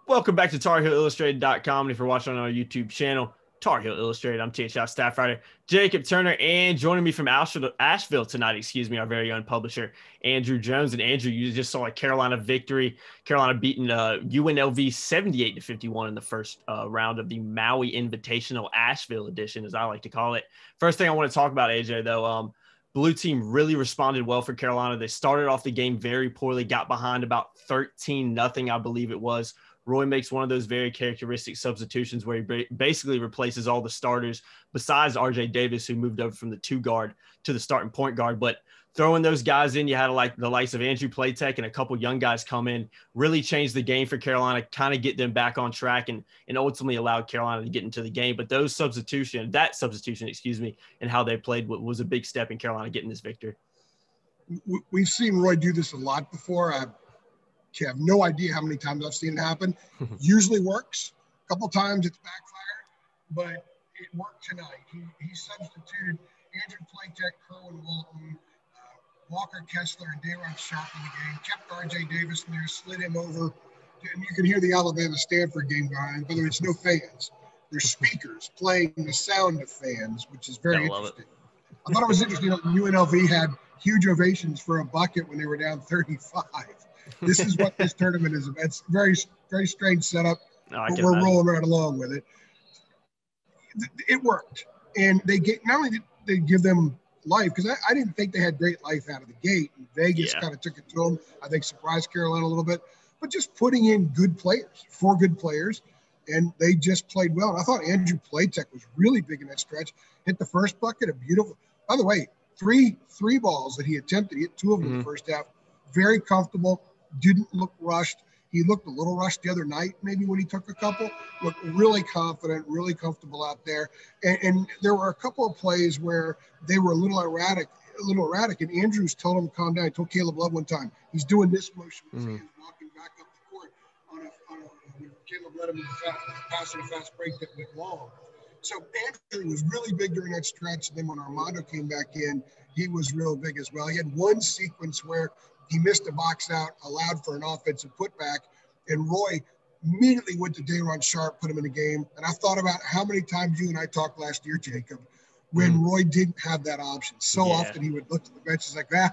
Welcome back to TarHeelIllustrated.com. And if you're watching on our YouTube channel, Tar Heel Illustrated, I'm THI staff writer Jacob Turner, and joining me from Asheville tonight, our very own publisher, Andrew Jones. And Andrew, you just saw a Carolina victory. Carolina beating UNLV 78-51 in the first round of the Maui Invitational Asheville edition, as I like to call it. First thing I want to talk about, AJ, though, blue team really responded well for Carolina. They started off the game very poorly, got behind about 13-0, I believe it was. Roy makes one of those very characteristic substitutions where he basically replaces all the starters besides RJ Davis, who moved over from the 2 guard to the starting point guard. But throwing those guys in, you had the likes of Andrew Platek and a couple young guys come in, really changed the game for Carolina, kind of get them back on track and ultimately allowed Carolina to get into the game. But that substitution, and how they played was a big step in Carolina getting this victory. We've seen Roy do this a lot before. I have no idea how many times I've seen it happen. Usually works. A couple times it's backfired, but it worked tonight. He substituted Andrew Platek, Kerwin Walton, Walker Kessler, and Dayron Sharp in the game. Kept R.J. Davis in there, slid him over. And you can hear the Alabama-Stanford game going on, but there's no fans. There's speakers playing the sound of fans, which is very interesting. I thought it was interesting that UNLV had huge ovations for a bucket when they were down 35. This is what this tournament is about. It's very, very strange setup. But we're rolling right along with it. It worked. And not only did they give them life, because I didn't think they had great life out of the gate. And Vegas kind of took it to them. I think surprised Carolina a little bit. But just putting in good players, 4 good players, and they just played well. And I thought Andrew Platek was really big in that stretch. Hit the first bucket, a beautiful. By the way, three balls that he attempted. He hit 2 of them in the first half. Very comfortable. Didn't look rushed. He looked a little rushed the other night, maybe when he took a couple. Looked really confident, really comfortable out there. And there were a couple of plays where they were a little erratic. And Andrews told him to calm down. He told Caleb Love one time, he's doing this motion with his hands, walking back up the court when Caleb let him pass in a fast break that went long. So Andrew was really big during that stretch. And then when Armando came back in, he was real big as well. He had one sequence where he missed a box out, allowed for an offensive putback, and Roy immediately went to Dayron Sharp, put him in the game. And I thought about how many times you and I talked last year, Jacob, when Roy didn't have that option. So often he would look at the bench, he's like, I'm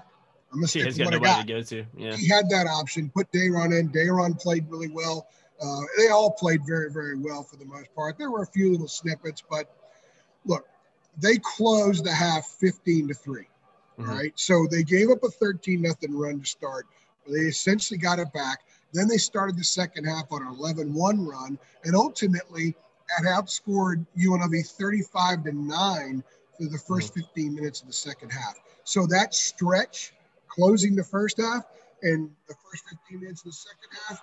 going to stick with what I got. To go to. Yeah. He had that option, put Dayron in. Dayron played really well. They all played very, very well for the most part. There were a few little snippets, but look, they closed the half 15-3. All right. So they gave up a 13-0 run to start. They essentially got it back. Then they started the second half on an 11-1 run, and ultimately had outscored UNLV 35-9 for the first 15 minutes of the second half. So that stretch, closing the first half and the first 15 minutes of the second half,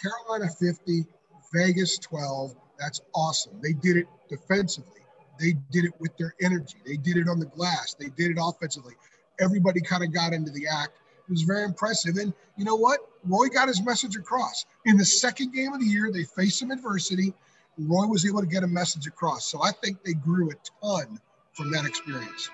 Carolina 50, Vegas 12. That's awesome. They did it defensively. They did it with their energy. They did it on the glass. They did it offensively. Everybody kind of got into the act. It was very impressive. And you know what? Roy got his message across. In the second game of the year, they faced some adversity. Roy was able to get a message across. So I think they grew a ton from that experience.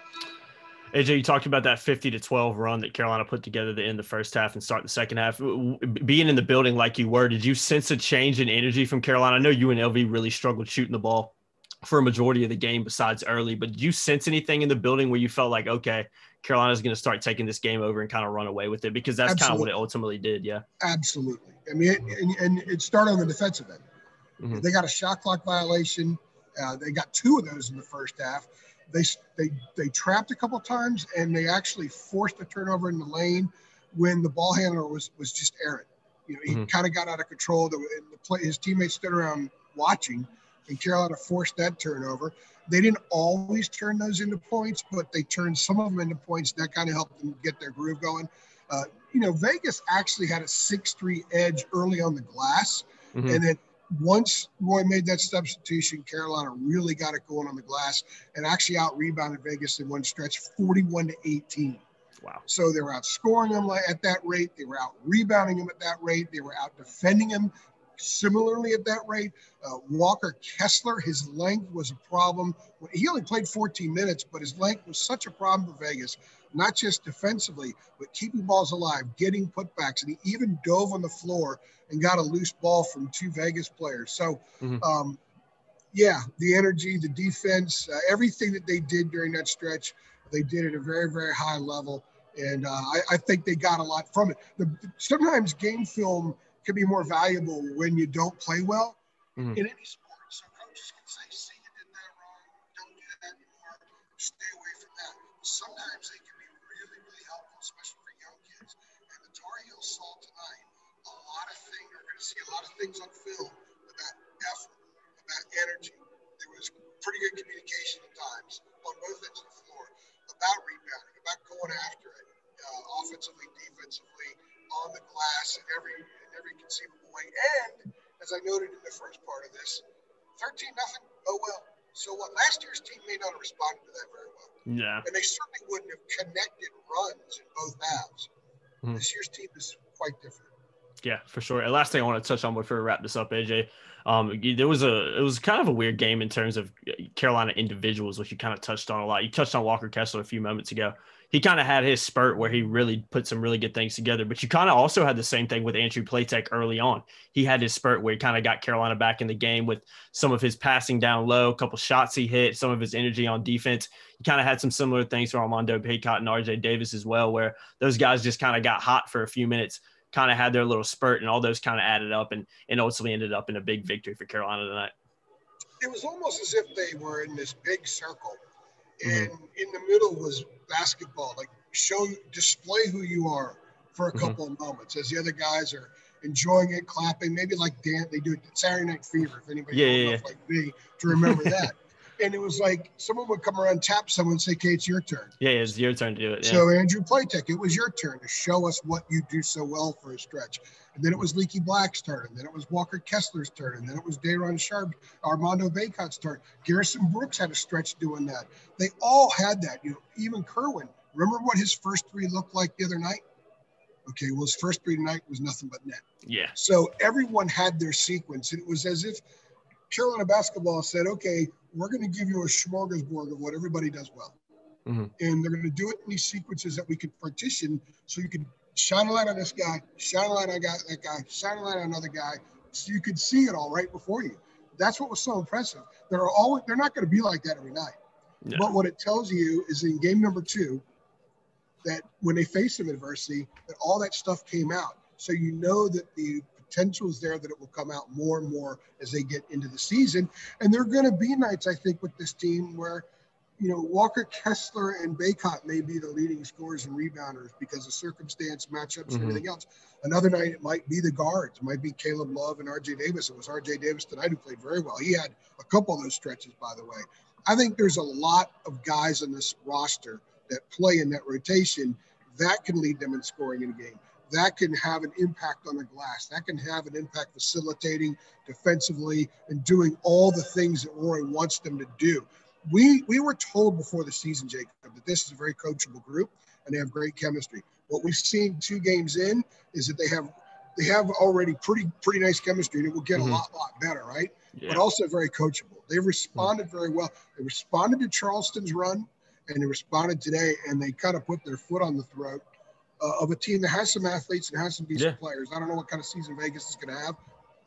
AJ, you talked about that 50-12 run that Carolina put together to end the first half and start the second half. Being in the building like you were, did you sense a change in energy from Carolina? I know UNLV really struggled shooting the ball for a majority of the game besides early, but did you sense anything in the building where you felt like, okay, Carolina's going to start taking this game over and kind of run away with it? Because that's kind of what it ultimately did. Yeah, absolutely. I mean, and it started on the defensive end. They got a shot clock violation. They got 2 of those in the first half. They trapped a couple of times, and they actually forced a turnover in the lane when the ball handler was just errant. You know, he kind of got out of control. His teammates stood around watching, and Carolina forced that turnover. They didn't always turn those into points, but they turned some of them into points. That kind of helped them get their groove going. Vegas actually had a 6-3 edge early on the glass, and then once Roy made that substitution, Carolina really got it going on the glass and actually out-rebounded Vegas in one stretch, 41-18. Wow. So they were outscoring them at that rate. They were out-rebounding them at that rate. They were out-defending them similarly at that rate. Walker Kessler, his length was a problem. He only played 14 minutes, but his length was such a problem for Vegas, not just defensively, but keeping balls alive, getting putbacks. And he even dove on the floor and got a loose ball from 2 Vegas players. So, yeah, the energy, the defense, everything that they did during that stretch, they did at a very, very high level. And I think they got a lot from it. Sometimes game film can be more valuable when you don't play well in any sport. So coaches can say, see, you did that wrong. Don't do that anymore. Stay away from that. Sometimes they can be really, really helpful, especially for young kids. And the Tar Heels saw tonight a lot of things. You're going to see a lot of things on film about effort, about energy. There was pretty good communication at times on both ends of the floor about rebounding, about going after it, offensively, defensively, on the glass, in every conceivable way. And as I noted in the first part of this, 13-0. Oh well. So what? Last year's team may not have responded to that very well. Yeah. And they certainly wouldn't have connected runs in both halves. This year's team is quite different. Yeah, for sure. And last thing I want to touch on before we wrap this up, AJ, it was kind of a weird game in terms of Carolina individuals, which you kind of touched on a lot. You touched on Walker Kessler a few moments ago. He kind of had his spurt where he really put some really good things together, but you kind of also had the same thing with Andrew Platek early on. He had his spurt where he kind of got Carolina back in the game with some of his passing down low, a couple shots he hit, some of his energy on defense. He kind of had some similar things for Armando Bacot and RJ Davis as well, where those guys just kind of got hot for a few minutes, kind of had their little spurt, and all those kind of added up and ultimately ended up in a big victory for Carolina tonight. It was almost as if they were in this big circle, and in the middle was basketball, like display who you are for a couple of moments as the other guys are enjoying it, clapping, maybe like they do it at Saturday Night Fever, if anybody knows like me to remember that. And it was like someone would come around, tap someone, and say, "Okay, it's your turn." Yeah, it's your turn to do it. Yeah. So Andrew Platek, it was your turn to show us what you do so well for a stretch. And then it was Leaky Black's turn, and then it was Walker Kessler's turn, and then it was Day'Ron Sharp, Armando Bacot's turn. Garrison Brooks had a stretch doing that. They all had that. Even Kerwin. Remember what his first 3 looked like the other night? Okay, well, his first 3 tonight was nothing but net. Yeah. So everyone had their sequence. It was as if Carolina basketball said, okay, we're going to give you a smorgasbord of what everybody does well. And they're going to do it in these sequences that we can partition so you can shine a light on this guy, shine a light on that guy, shine a light on another guy, so you could see it all right before you. That's what was so impressive. They're not going to be like that every night. No. But what it tells you is in game number 2, that when they face some adversity, that all that stuff came out. So you know that the potential is there, that it will come out more and more as they get into the season. And there are going to be nights, I think, with this team where, Walker Kessler and Bacot may be the leading scorers and rebounders because of circumstance, matchups, and everything else. Another night, it might be the guards. It might be Caleb Love and RJ Davis. It was RJ Davis tonight who played very well. He had a couple of those stretches, by the way. I think there's a lot of guys on this roster that play in that rotation that can lead them in scoring in a game. That can have an impact on the glass. That can have an impact facilitating defensively and doing all the things that Roy wants them to do. We were told before the season, Jacob, that this is a very coachable group and they have great chemistry. What we've seen 2 games in is that they have already pretty nice chemistry, and it will get a lot better, right? Yeah. But also very coachable. They've responded very well. They responded to Charleston's run, and they responded today, and they kind of put their foot on the throat of a team that has some athletes and has some decent players. I don't know what kind of season Vegas is going to have.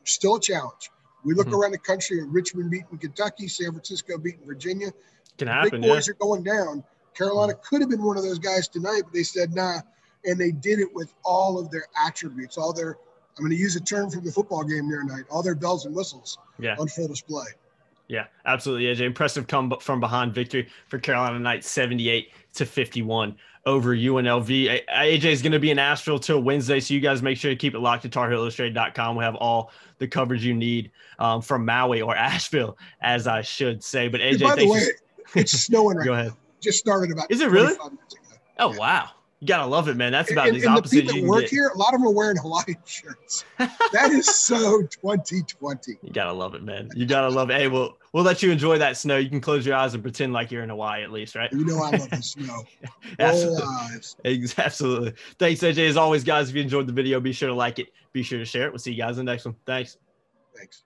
Still a challenge. We look around the country, Richmond beating Kentucky, San Francisco beating Virginia. Can happen, big boys are going down. Carolina could have been one of those guys tonight, but they said nah, and they did it with all of their attributes, all their – I'm going to use a term from the football game the other night, all their bells and whistles on full display. Yeah, absolutely, AJ. Impressive come from behind victory for Carolina tonight, 78-51 over UNLV. AJ is going to be in Asheville till Wednesday, so you guys make sure to keep it locked to TarHeelIllustrated.com. We have all the coverage you need from Maui or Asheville, as I should say. But AJ, by the way, it's snowing right Go ahead. now. Just started about. Is it really? Minutes ago. Oh wow. You gotta love it, man. That's about and, these and opposites the people you that can work get. here, a lot of them are wearing Hawaiian shirts. That is so 2020. You gotta love it, man. You gotta love it. Hey, we'll let you enjoy that snow. You can close your eyes and pretend like you're in Hawaii at least, right? You know I love the snow. Absolutely. Absolutely. Thanks, AJ. As always, guys, if you enjoyed the video, be sure to like it. Be sure to share it. We'll see you guys in the next one. Thanks. Thanks.